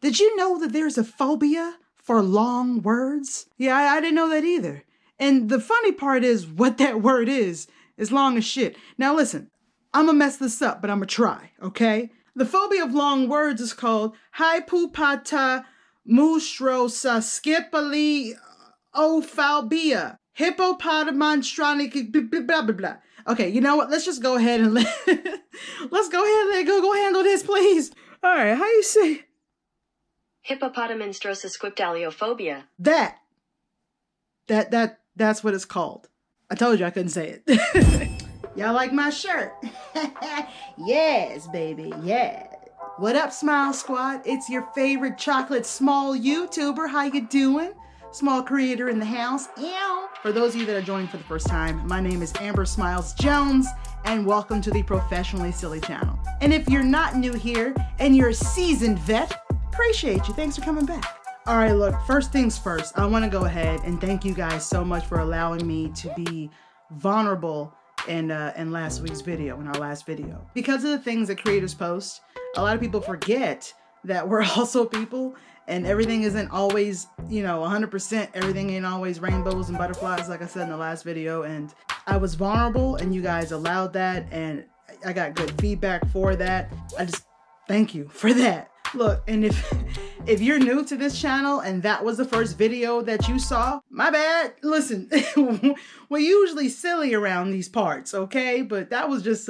Did you know that there's a phobia for long words? Yeah, I didn't know that either. And the funny part is what that word is long as shit. Now listen, I'm gonna mess this up, but I'm gonna try, okay? The phobia of long words is called hypopata mustrosaskipali hippopotamonstronic blah blah blah. Okay, you know what? Let's just go ahead and let's go ahead and let go handle this, please. All right, how you say? Hippopotamonstrosaquipdaliophobia. That's what it's called. I told you I couldn't say it. Y'all like my shirt? Yes, baby, yeah. What up, Smile Squad? It's your favorite chocolate small YouTuber. How you doing? Small creator in the house. Ew. For those of you that are joining for the first time, my name is Amber Smiles Jones, and welcome to the Professionally Silly channel. And if you're not new here and you're a seasoned vet, appreciate you. Thanks for coming back. All right, look, first things first, I want to go ahead and thank you guys so much for allowing me to be vulnerable in last week's video, in our last video. Because of the things that creators post, a lot of people forget that we're also people and everything isn't always, 100%, everything ain't always rainbows and butterflies, like I said in the last video. And I was vulnerable and you guys allowed that, and I got good feedback for that. I just thank you for that. Look, and if you're new to this channel and that was the first video that you saw, my bad. Listen, we're usually silly around these parts, okay? But that was just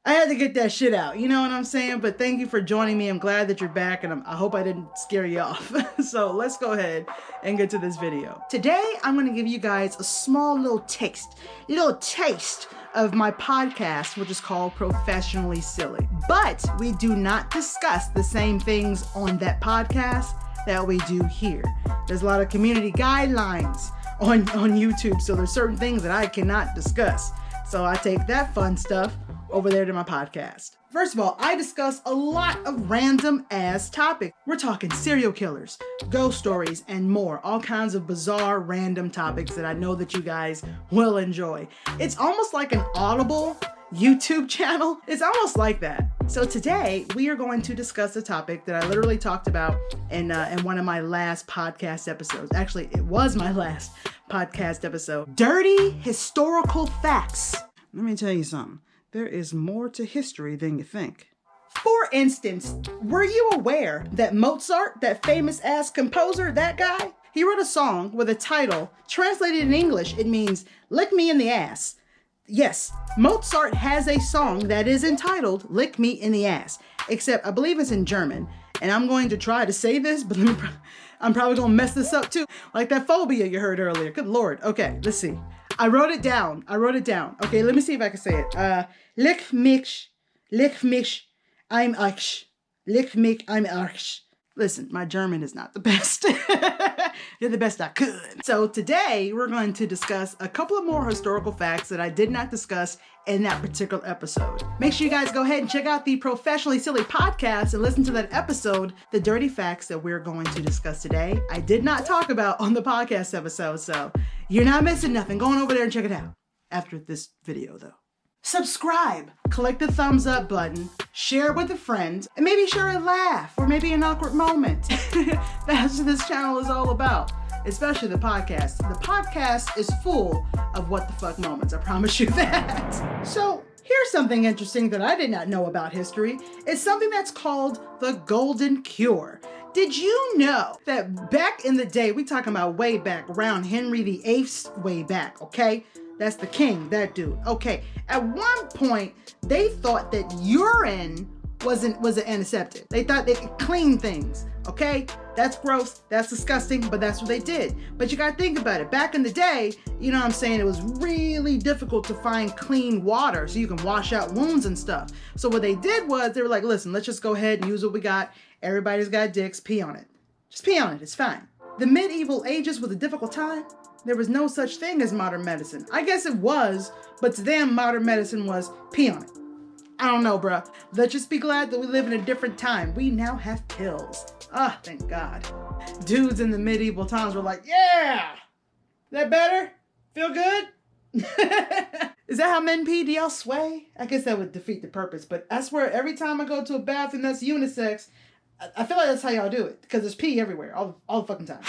I had to get that shit out, you know what I'm saying? But thank you for joining me. I'm glad that you're back, and I hope I didn't scare you off. So let's go ahead and get to this video. Today, I'm gonna give you guys a small little taste of my podcast, which is called Professionally Silly. But we do not discuss the same things on that podcast that we do here. There's a lot of community guidelines on YouTube, so there's certain things that I cannot discuss. So I take that fun stuff over there to my podcast. First of all, I discuss a lot of random ass topics. We're talking serial killers, ghost stories, and more. All kinds of bizarre, random topics that I know that you guys will enjoy. It's almost like an Audible YouTube channel. It's almost like that. So today, we are going to discuss a topic that I literally talked about in one of my last podcast episodes. Actually, it was my last podcast episode. Dirty historical facts. Let me tell you something. There is more to history than you think. For instance, were you aware that Mozart, that famous ass composer, that guy, he wrote a song with a title, translated in English, it means, Lick Me in the Ass. Yes, Mozart has a song that is entitled, Lick Me in the Ass, except I believe it's in German. And I'm going to try to say this, but I'm probably going to mess this up too. Like that phobia you heard earlier. Good Lord. Okay, let's see. I wrote it down. Okay, let me see if I can say it. Lick mich, I'm Arsch. Lick mich, I'm Arsch. Listen, my German is not the best. You're the best I could. So today we're going to discuss a couple of more historical facts that I did not discuss in that particular episode. Make sure you guys go ahead and check out the Professionally Silly podcast and listen to that episode, the dirty facts that we're going to discuss today. I did not talk about on the podcast episode, so you're not missing nothing. Go on over there and check it out after this video though. Subscribe, click the thumbs up button, share with a friend, and maybe share a laugh or maybe an awkward moment. That's what this channel is all about, especially the podcast. The podcast is full of what the fuck moments, I promise you that. So here's something interesting that I did not know about history. It's something that's called the Golden Cure. Did you know that back in the day, we talking about way back around Henry VIII's way back, okay? That's the king, that dude. Okay, at one point, they thought that urine was an antiseptic. They thought they could clean things, okay? That's gross, that's disgusting, but that's what they did. But you gotta think about it. Back in the day, you know what I'm saying, it was really difficult to find clean water so you can wash out wounds and stuff. So what they did was, they were like, listen, let's just go ahead and use what we got. Everybody's got dicks, pee on it. Just pee on it, it's fine. The medieval ages was a difficult time. There was no such thing as modern medicine. I guess it was, but to them, modern medicine was pee on it. I don't know, bruh. Let's just be glad that we live in a different time. We now have pills. Ah, thank God. Dudes in the medieval times were like, yeah! That better? Feel good? Is that how men pee? Do y'all sway? I guess that would defeat the purpose, but I swear every time I go to a bathroom that's unisex, I feel like that's how y'all do it, because there's pee everywhere all the fucking time.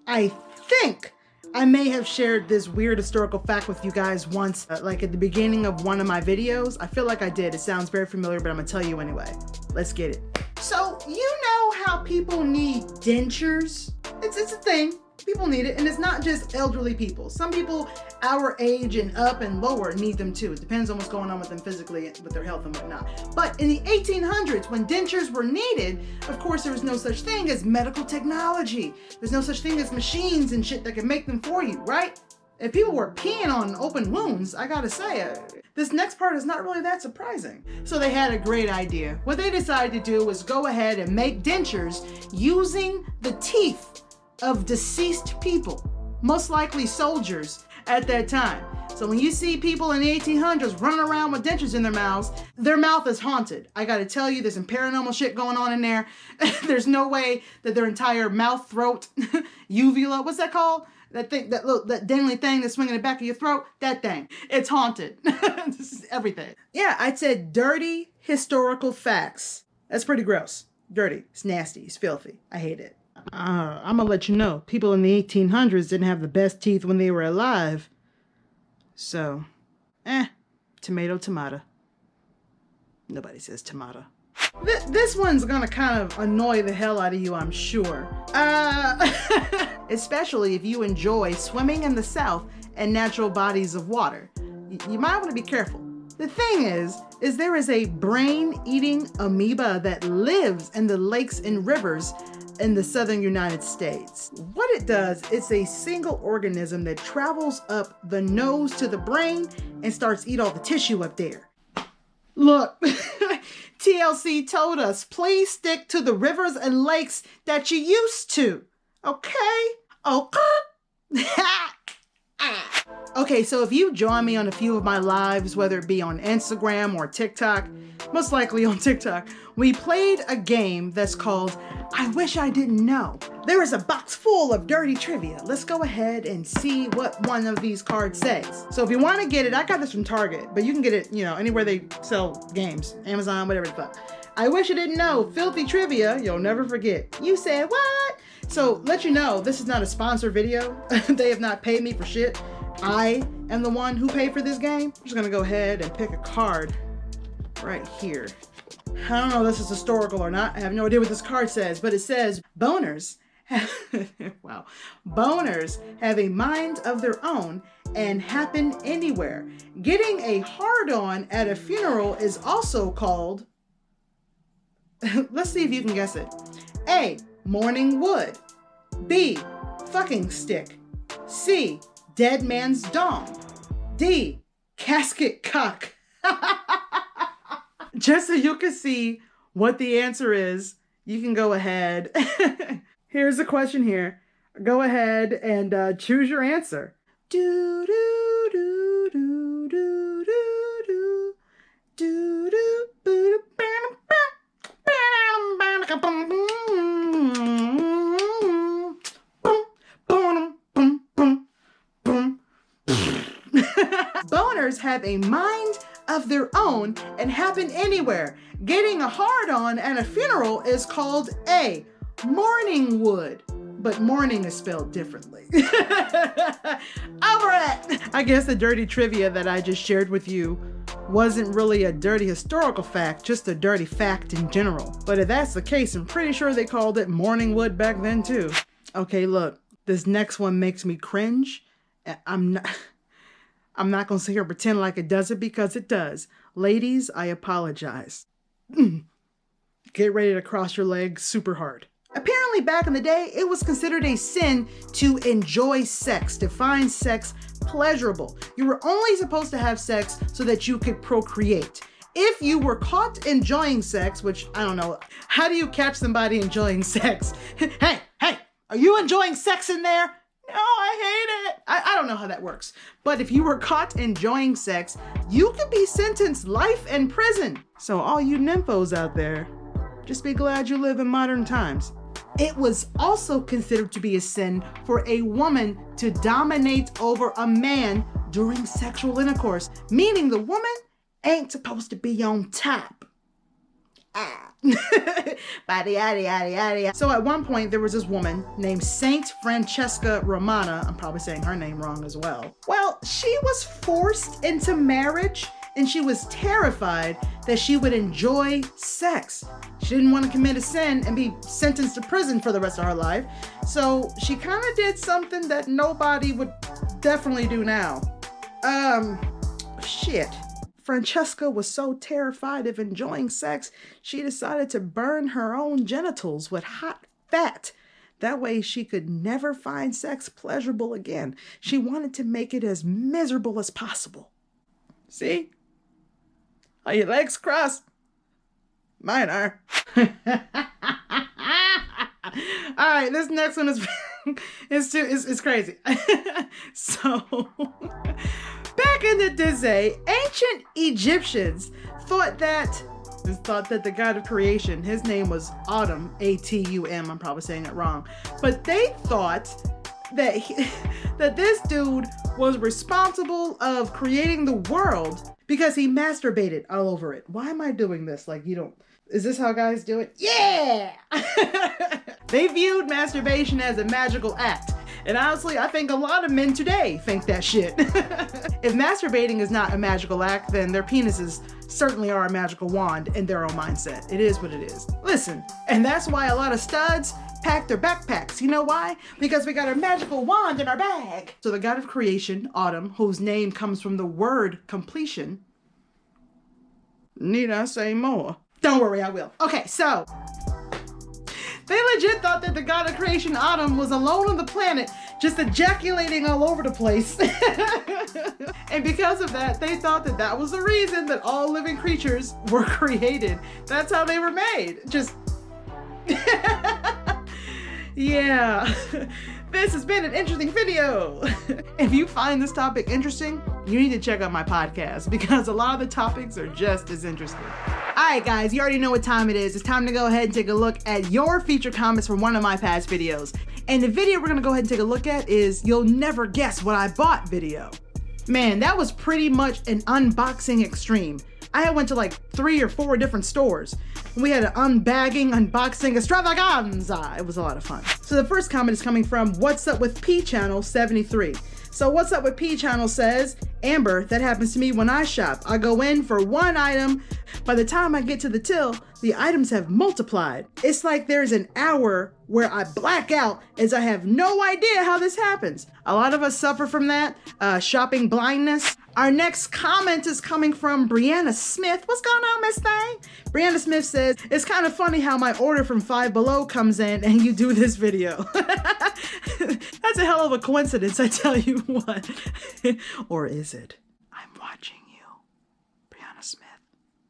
I think I may have shared this weird historical fact with you guys once, like at the beginning of one of my videos. I feel like I did. It sounds very familiar, but I'm gonna tell you anyway. Let's get it. So you know how people need dentures? It's a thing. People need it, and it's not just elderly people. Some people our age and up and lower need them too. It depends on what's going on with them physically, with their health and whatnot. But in the 1800s, when dentures were needed, of course there was no such thing as medical technology. There's no such thing as machines and shit that can make them for you, right? If people were peeing on open wounds, I gotta say, this next part is not really that surprising. So they had a great idea. What they decided to do was go ahead and make dentures using the teeth of deceased people, most likely soldiers at that time. So when you see people in the 1800s running around with dentures in their mouths, their mouth is haunted. I gotta tell you, there's some paranormal shit going on in there. There's no way that their entire mouth, throat, uvula, what's that called? That thing, that dangly thing that's swinging in the back of your throat, that thing, it's haunted. This is everything. Yeah, I said dirty historical facts. That's pretty gross. Dirty, it's nasty, it's filthy. I hate it. I'm gonna let you know, people in the 1800s didn't have the best teeth when they were alive. So, tomato, tomato. Nobody says tomato. This one's gonna kind of annoy the hell out of you, I'm sure. Especially if you enjoy swimming in the South and natural bodies of water. You might want to be careful. The thing is there is a brain-eating amoeba that lives in the lakes and rivers in the southern United States. What it does, it's a single organism that travels up the nose to the brain and starts eating all the tissue up there. Look, TLC told us, please stick to the rivers and lakes that you used to, okay? Okay. Okay, so if you join me on a few of my lives, whether it be on Instagram or TikTok, most likely on TikTok, we played a game that's called I Wish I Didn't Know. There is a box full of dirty trivia. Let's go ahead and see what one of these cards says. So if you want to get it, I got this from Target, but you can get it, anywhere they sell games, Amazon, whatever the fuck. I wish I didn't know. Filthy trivia, you'll never forget. You said what? So let you know, this is not a sponsored video. They have not paid me for shit. I am the one who paid for this game. I'm just gonna go ahead and pick a card right here. I don't know if this is historical or not. I have no idea what this card says, but it says boners have, wow, boners have a mind of their own and happen anywhere. Getting a hard-on at a funeral is also called, let's see if you can guess it. A, morning wood. B, fucking stick. C, dead man's dong. D, casket cock. Just so you can see what the answer is, you can go ahead. Here's the question here. Go ahead and choose your answer. Do do do do do do do do do boners have a mind of their own and happen anywhere. Getting a hard-on at a funeral is called A, morning wood. But morning is spelled differently. Over it! I guess the dirty trivia that I just shared with you wasn't really a dirty historical fact, just a dirty fact in general. But if that's the case, I'm pretty sure they called it morning wood back then too. Okay, look, this next one makes me cringe. I'm not gonna sit here and pretend like it doesn't, because it does. Ladies, I apologize. Get ready to cross your legs super hard. Apparently back in the day, it was considered a sin to enjoy sex, to find sex pleasurable. You were only supposed to have sex so that you could procreate. If you were caught enjoying sex, which I don't know, how do you catch somebody enjoying sex? Hey, are you enjoying sex in there? No, I hate it. I don't know how that works. But if you were caught enjoying sex, you could be sentenced life in prison. So all you nymphos out there, just be glad you live in modern times. It was also considered to be a sin for a woman to dominate over a man during sexual intercourse, meaning the woman ain't supposed to be on top. So at one point, there was this woman named Saint Francesca Romana. I'm probably saying her name wrong as well. Well, she was forced into marriage and she was terrified that she would enjoy sex. She didn't want to commit a sin and be sentenced to prison for the rest of her life. So she kind of did something that nobody would definitely do now. Shit. Francesca was so terrified of enjoying sex, she decided to burn her own genitals with hot fat. That way she could never find sex pleasurable again. She wanted to make it as miserable as possible. See? Are your legs crossed? Mine are. All right, this next one is it's crazy. So, back in the day, ancient Egyptians thought that the god of creation, his name was Atum, A-T-U-M, I'm probably saying it wrong, but they thought that that this dude was responsible of creating the world because he masturbated all over it. Why am I doing this? Like, you don't... Is this how guys do it? Yeah! They viewed masturbation as a magical act. And honestly, I think a lot of men today think that shit. If masturbating is not a magical act, then their penises certainly are a magical wand in their own mindset. It is what it is. Listen, and that's why a lot of studs pack their backpacks. You know why? Because we got our magical wand in our bag. So the god of creation, Atum, whose name comes from the word completion. Need I say more? Don't worry, I will. Okay, so they legit thought that the god of creation, Atum, was alone on the planet, just ejaculating all over the place. And because of that, they thought that that was the reason that all living creatures were created. That's how they were made. Just... Yeah. This has been an interesting video. If you find this topic interesting, you need to check out my podcast because a lot of the topics are just as interesting. All right, guys, you already know what time it is. It's time to go ahead and take a look at your featured comments from one of my past videos. And the video we're gonna go ahead and take a look at is You'll Never Guess What I Bought video. Man, that was pretty much an unboxing extreme. I went to like 3 or 4 different stores. We had an unboxing extravaganza. It was a lot of fun. So the first comment is coming from What's Up With P Channel 73. So What's Up With P Channel says, Amber, that happens to me when I shop. I go in for one item. By the time I get to the till, the items have multiplied. It's like there's an hour where I black out as I have no idea how this happens. A lot of us suffer from that, shopping blindness. Our next comment is coming from Brianna Smith. What's going on, Miss Thing? Brianna Smith says, it's kind of funny how my order from Five Below comes in and you do this video. That's a hell of a coincidence, I tell you what. Or is it? I'm watching you, Brianna Smith.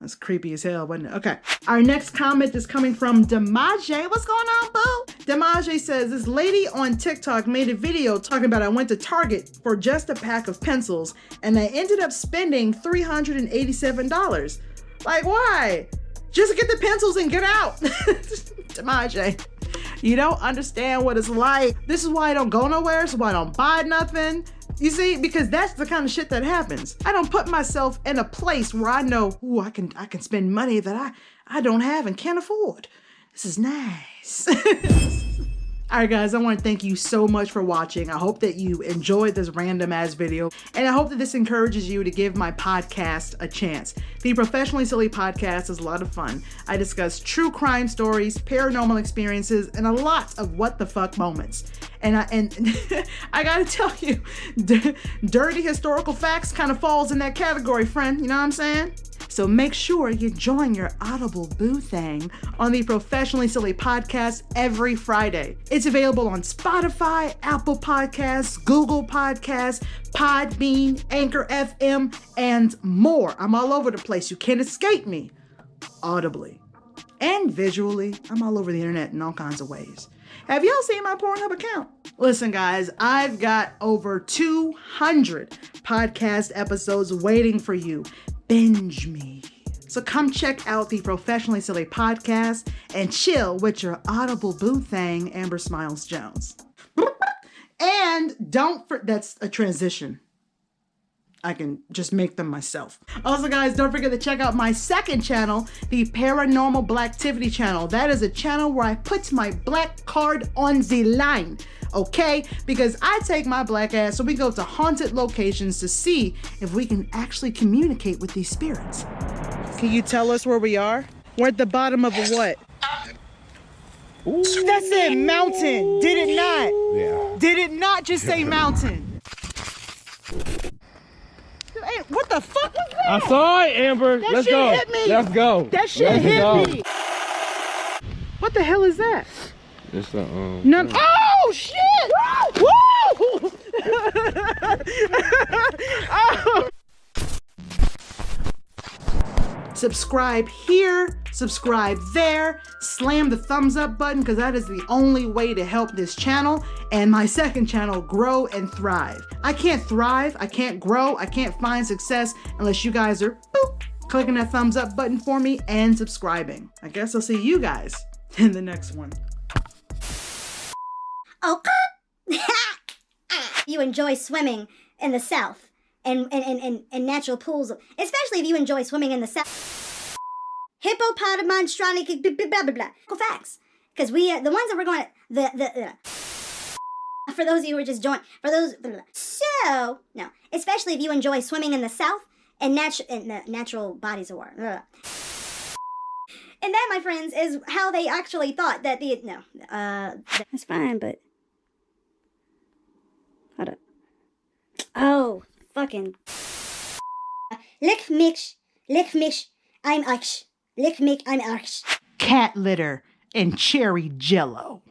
That's creepy as hell, wasn't it? Okay. Our next comment is coming from Demaje. What's going on, boo? Demaje says, this lady on TikTok made a video talking about I went to Target for just a pack of pencils and I ended up spending $387. Like, why? Just get the pencils and get out. Demaje, you don't understand what it's like. This is why I don't go nowhere. This is why I don't buy nothing. You see, because that's the kind of shit that happens. I don't put myself in a place where I know, ooh, I can spend money that I don't have and can't afford. This is nice. All right, guys, I want to thank you so much for watching. I hope that you enjoyed this random ass video, and I hope that this encourages you to give my podcast a chance. The Professionally Silly Podcast is a lot of fun. I discuss true crime stories, paranormal experiences, and a lot of what the fuck moments. And I gotta tell you, dirty historical facts kind of falls in that category, friend. You know what I'm saying? So make sure you join your Audible boo thing on the Professionally Silly Podcast every Friday. It's available on Spotify, Apple Podcasts, Google Podcasts, Podbean, Anchor FM, and more. I'm all over the place. You can't escape me audibly and visually. I'm all over the internet in all kinds of ways. Have y'all seen my Pornhub account? Listen, guys, I've got over 200 podcast episodes waiting for you. Binge me. So come check out the Professionally Silly Podcast and chill with your Audible boo thing, Amber Smiles Jones. And that's a transition. I can just make them myself. Also, guys, don't forget to check out my second channel, the Paranormal Blacktivity channel. That is a channel where I put my black card on the line, okay? Because I take my black ass, so we go to haunted locations to see if we can actually communicate with these spirits. Can you tell us where we are? We're at the bottom of a what? Ooh. That said mountain, did it not? Yeah. Did it not just say mountain? Hey, what the fuck was that? I saw it, Amber. That Let's shit go. hit me. That shit hit me. What the hell is that? It's a None. Oh shit! Woo! Oh. Subscribe here, subscribe there, slam the thumbs up button because that is the only way to help this channel and my second channel grow and thrive. I can't thrive, I can't grow, I can't find success unless you guys are boop, clicking that thumbs up button for me and subscribing. I guess I'll see you guys in the next one. Oh, you enjoy swimming in the South and natural pools, especially if you enjoy swimming in the South. Hippopotamonstronic, blah, blah, blah. Cool facts. Because the ones that we're going to, for those of you who are just joining, so, no, especially if you enjoy swimming in the South and natural bodies of water. And that, my friends, is how they actually thought that that's fine, but hold up. Oh, fucking. Lick mich, I'm Arch. Lick mich, I'm Arch. Cat litter and cherry jello.